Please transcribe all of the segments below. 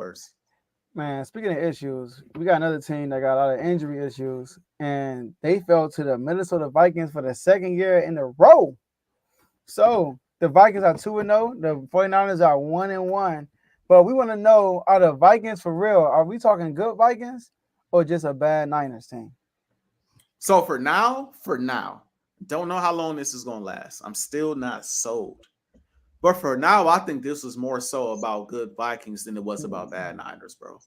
worse. Man, speaking of issues, we got another team that got a lot of injury issues, and they fell to the Minnesota Vikings for the second year in a row. So the Vikings are 2-0. The 49ers are 1-1. But we want to know, are the Vikings for real? Are we talking good Vikings or just a bad Niners team? So for now, don't know how long this is gonna last. I'm still not sold. But for now, I think this was more so about good Vikings than it was about bad Niners, bro.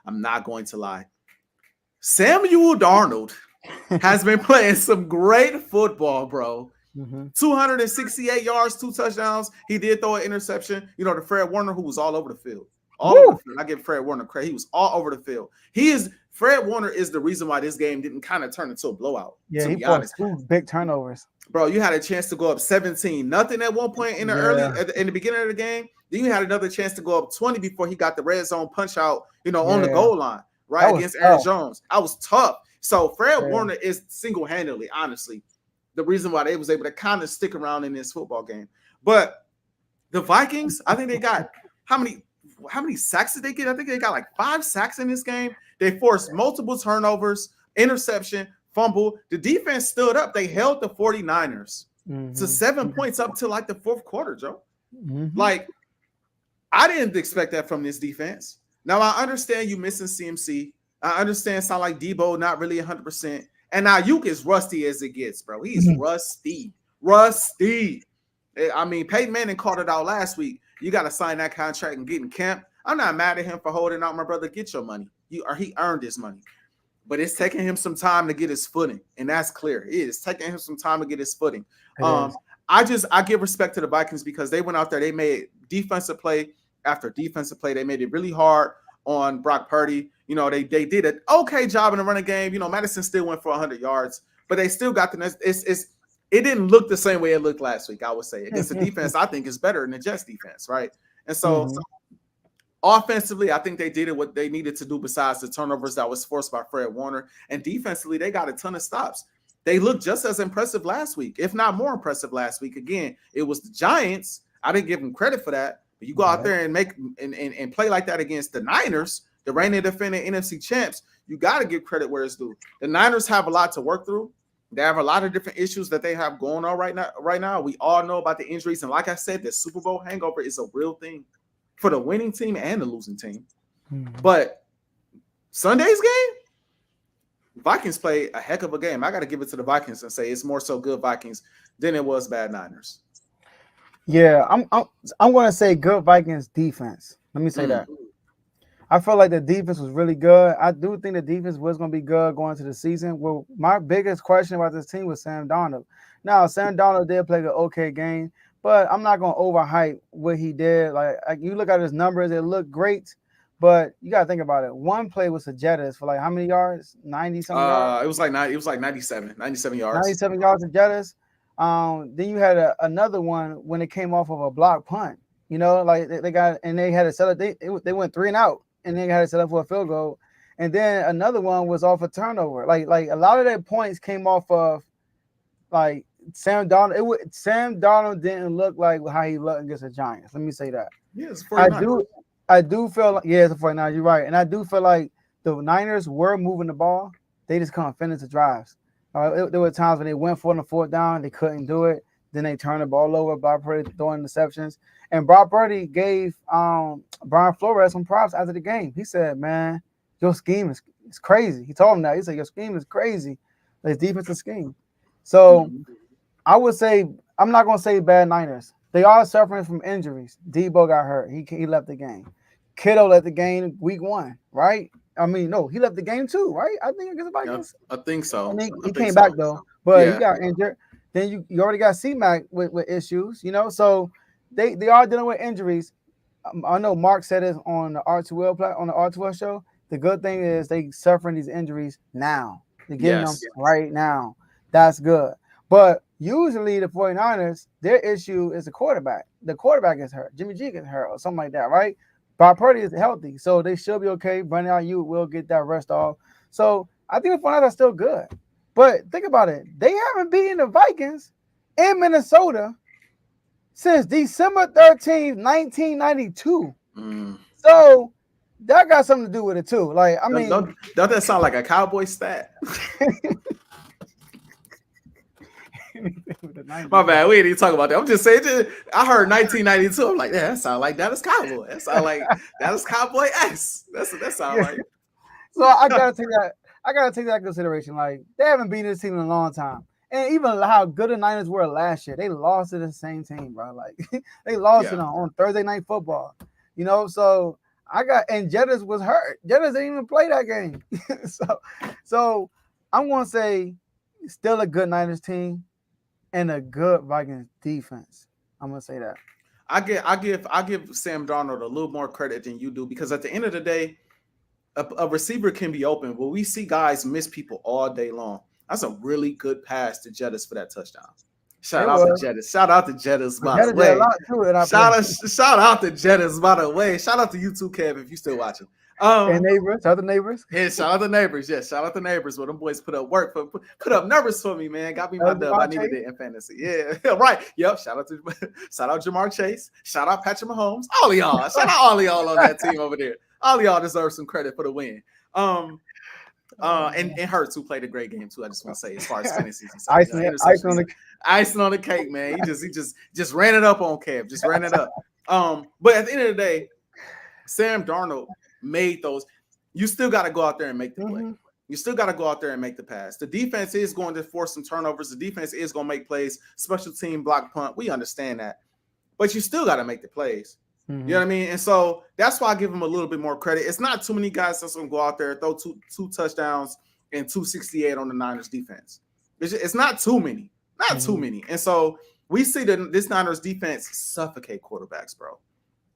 I'm not going to lie. Samuel Darnold has been playing some great football, bro. Mm-hmm. 268 yards, 2 touchdowns. He did throw an interception. You know, to Fred Warner, who was all over the field. All over the Woo! field. I give Fred Warner credit. He was all over the field. Fred Warner is the reason why this game didn't kind of turn into a blowout, Yeah, to he be forced honest. two big turnovers. Bro, you had a chance to go up 17. Nothing at one point in Yeah, in the beginning of the game. Then you had another chance to go up 20 before he got the red zone punch out, on the yeah. goal line, That right? was Against Aaron tough. Jones. I was tough. So Fred Yeah. Warner is single-handedly, honestly, the reason why they was able to kind of stick around in this football game. But the Vikings, I think they got how many sacks did they get? I think they got like 5 sacks in this game. They forced multiple turnovers, interception, fumble. The defense stood up. They held the 49ers to Mm-hmm. 7 points up to like the fourth quarter, Joe. Mm-hmm. Like, I didn't expect that from this defense. Now, I understand you missing CMC. I understand sound like Debo not really 100%. And now Ayuk is rusty as it gets, bro. He's rusty. Rusty. I mean, Peyton Manning called it out last week. You got to sign that contract and get in camp. I'm not mad at him for holding out, my brother. Get your money. He earned his money. But it's taking him some time to get his footing, and that's clear. It is taking him some time to get his footing. It is. I give respect to the Vikings because they went out there, they made defensive play after defensive play. They made it really hard on Brock Purdy. They did an okay job in the running game. Madison still went for 100 yards, but they still got the next. It didn't look the same way it looked last week, I would say. Against the defense, I think is better than the Jets defense, right? And so offensively, I think they did what they needed to do besides the turnovers that was forced by Fred Warner. And defensively, they got a ton of stops. They looked just as impressive last week, if not more impressive last week. Again, it was the Giants. I didn't give them credit for that. But you go out there and make and play like that against the Niners, the reigning defending NFC champs, you got to give credit where it's due. The Niners have a lot to work through. They have a lot of different issues that they have going on right now. We all know about the injuries. And like I said, the Super Bowl hangover is a real thing for the winning team and the losing team. But Sunday's game, Vikings play a heck of a game. I got to give it to the Vikings and say it's more so good Vikings than it was bad Niners. Yeah, I'm going to say good Vikings defense. Let me say that. I feel like the defense was really good. I do think the defense was going to be good going into the season. Well, my biggest question about this team was Sam Darnold. Now, Sam Darnold did play an okay game, but I'm not going to overhype what he did. Like you look at his numbers, it looked great, but you got to think about it. One play was a Jettis for like how many yards? 90-something yards? It was like 97 yards. 97 yards of Jettis. Then you had another one when it came off of a block punt. Like they got and they had to set up. They went 3 and out, and then had to set up for a field goal. And then another one was off a turnover. Like a lot of their points came off of like Sam Darnold. Sam Darnold didn't look like how he looked against the Giants. Let me say that. Yeah, it's I do feel like it's a 49. You're right, and I do feel like the Niners were moving the ball. They just couldn't finish the drives. There were times when they went for the 4th down, they couldn't do it. Then they turned the ball over. Brock Purdy throwing interceptions, and Brock Purdy gave Brian Flores some props after the game. He said, "Man, your scheme is crazy." He told him that. He said, "Your scheme is crazy. His defensive scheme." So I would say I'm not gonna say bad Niners. They are suffering from injuries. Debo got hurt. He left the game. Kittle left the game week 1, right? I mean, no, he left the game too, right? I think against the Vikings. I think so. And he came back though, but he got injured. Then you already got C-Mac with issues, So they are dealing with injuries. I know Mark said it on the R2L show. The good thing is they suffering these injuries now. They're getting them right now. That's good. But usually the 49ers, their issue is the quarterback. The quarterback is hurt. Jimmy G gets hurt or something like that, right? Brock Purdy is healthy, so they should be okay. Brandon Ayuk will get that rest off. So I think the 49ers are still good. But think about it. They haven't beaten the Vikings in Minnesota since December 13th, 1992. So that got something to do with it too. Like, I mean, don't that sound like a Cowboy stat? My bad. We ain't even talking about that. I'm just saying. I heard 1992. I'm like, yeah, that sound like Dallas Cowboy. That sound like Dallas Cowboy X. That sound like. So I gotta take that. I gotta take that into consideration. Like, they haven't beaten this team in a long time, and even how good the Niners were last year, they lost to the same team, bro. Like, they lost it on Thursday Night Football. You know, so and Jettis was hurt. Jettis didn't even play that game. so I'm gonna say still a good Niners team and a good Vikings defense. I'm gonna say that. I give Sam Darnold a little more credit than you do, because at the end of the day, a receiver can be open, but we see guys miss people all day long. That's a really good pass to Jettis for that touchdown. Shout out to Jettis. Shout out to Jettis, by the way. Shout out to Jettis, by the way. Shout out to you too, Kev, if you still watching. And neighbors, other neighbors. Yeah, shout out to neighbors. Yes, shout out to neighbors. Well, them boys put up work put up numbers for me, man. Got me my dub. I needed it in fantasy. Yeah, right. Yep. Shout out Jamar Chase. Shout out Patrick Mahomes. All of y'all. Shout out all of y'all on that team over there. All of y'all deserve some credit for the win. And Hurts, who played a great game too. I just want to say, as far as fantasy, icing on the cake, man. He just ran it up on Kev. Just ran it up. But at the end of the day, Sam Darnold made those. You still got to go out there and make the play. You still got to go out there and make the pass. The defense is going to force some turnovers. The defense is going to make plays. Special team, block, punt. We understand that, but you still got to make the plays. You know what I mean? And so that's why I give him a little bit more credit. It's not too many guys that's going to go out there, throw two touchdowns and 268 on the Niners defense. It's not too many. Not too many. And so we see that this Niners defense suffocate quarterbacks, bro.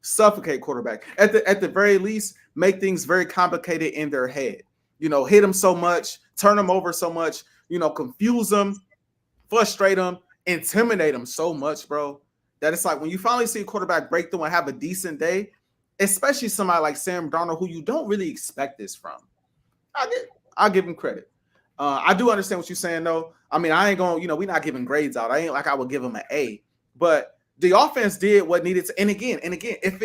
Suffocate quarterback. At the very least, make things very complicated in their head. You know, hit them so much, turn them over so much, you know, confuse them, frustrate them, intimidate them so much, bro, that it's like when you finally see a quarterback break through and have a decent day, especially somebody like Sam Darnold, who you don't really expect this from. I'll give him credit. I do understand what you're saying, though. I mean, I ain't going, we're not giving grades out. I ain't like I would give him an A. But the offense did what needed to. And again, if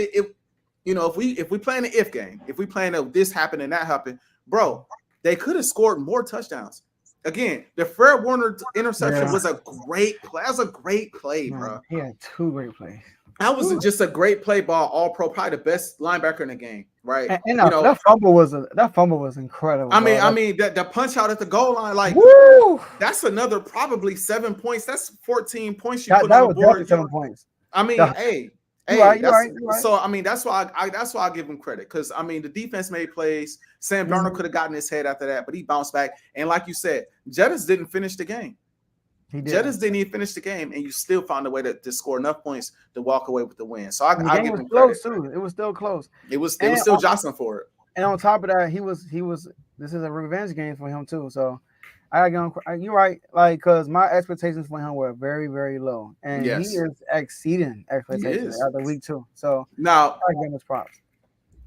we play in the if game, if we play in this happened and that happened, bro, they could have scored more touchdowns. Again, the Fred Warner interception was a great play. That was a great play, bro. He had two great plays. That was just a great play ball, all pro, probably the best linebacker in the game, right? And that fumble was incredible. I mean, the punch out at the goal line, like, that's another probably 7 points. That's 14 points you put on the board. 7 points. I mean, you're right. So I mean, that's why I give him credit, because I mean the defense made plays. Sam Darnold could have gotten his head after that, but he bounced back. And like you said, Jettis didn't finish the game. Jettis didn't even finish the game, and you still found a way to score enough points to walk away with the win. So I give him credit. Too. It was still close. It was still jostling for it. And on top of that, he was. This is a revenge game for him too. So I got you're right, like, because my expectations for him were very, very low, and he is exceeding expectations after week 2. So now I give him his props.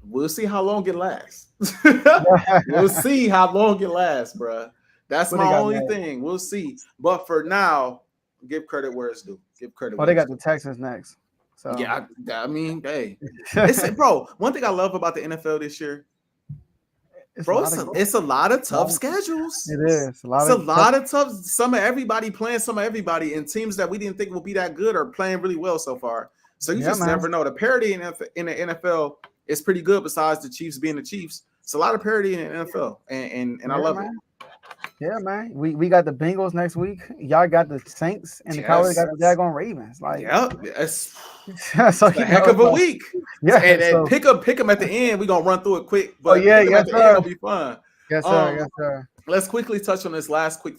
We'll see how long it lasts. We'll see how long it lasts, bro. That's my only thing. We'll see. But for now, give credit where it's due. Give credit. Well, they got the Texans next. So yeah, I mean, hey, bro. One thing I love about the NFL this year, it's a lot of tough schedules. It is. It's a lot of tough. Some of everybody playing some of everybody, and teams that we didn't think would be that good are playing really well so far. So you never know. The parity in the NFL is pretty good. Besides the Chiefs being the Chiefs, it's a lot of parity in the NFL, and I love it. Yeah, man. We got the Bengals next week. Y'all got the Saints, and the Cowboys got the daggone Ravens. Like, it's so a heck of a week. Yeah, and pick them at the end. We're gonna run through it quick, but yes, sir. It'll be fun. Yes, sir. Let's quickly touch on this last quick topic.